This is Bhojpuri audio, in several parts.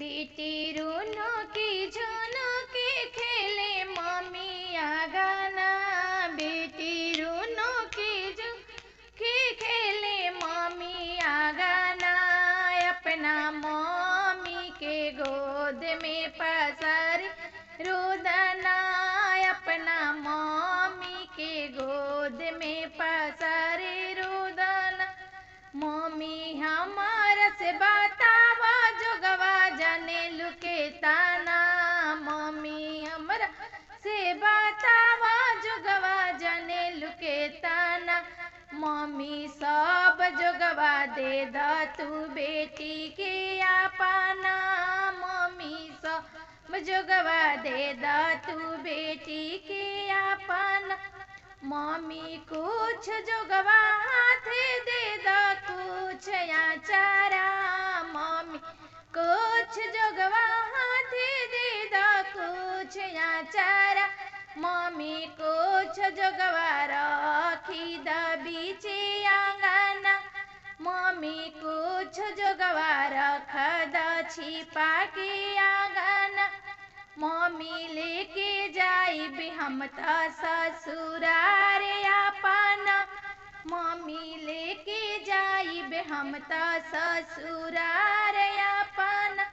बेटी रूनो की झुनो की खेले मम्मी आगाना। बेटी रूनो की झुनो की खेले मम्मी आगाना। अपना मम्मी के गोद में पसार रुदना। अपना मम्मी के गोद में पसार रुदना। मम्मी हमारा से बतावा जोगवा जाने लुके ताना। मम्मी हमरा से बतावा जोगवा जाने लुके ताना। मम्मी सब जोगवा दे दा तू बेटी के आपना। मम्मी सब जोगवा दे दा तू बेटी के आपना। मम्मी कुछ जोगवा हाथे दे दा कुछ आचारा। मम्मी कुछ जोगवा हाथे दे दा कुछ आचारा। मम्मी कुछ जोगवा रखी दा बीचे आंगना। मम्मी कुछ जोगवा रख दा छिपा के आंगना। मम्मी लेके जाइब हम त ससुरार अपना। मम्मी लेके जाइब हम त ससुरार अपना।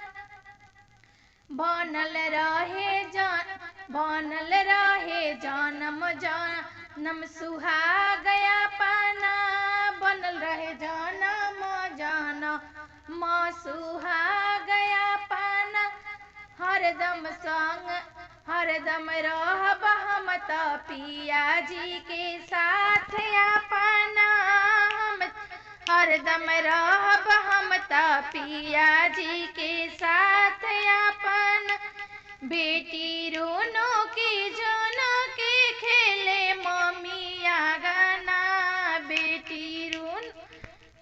बनल रहे जन्म जन्म सुहाग अपना। बनल रहे जन्म जन्म सुहाग अपना। हरदम संग हरदम रहब हम त पिया जी के साथ अपना। हम हरदम रहब हम त पिया जी के साथ अपना। बेटी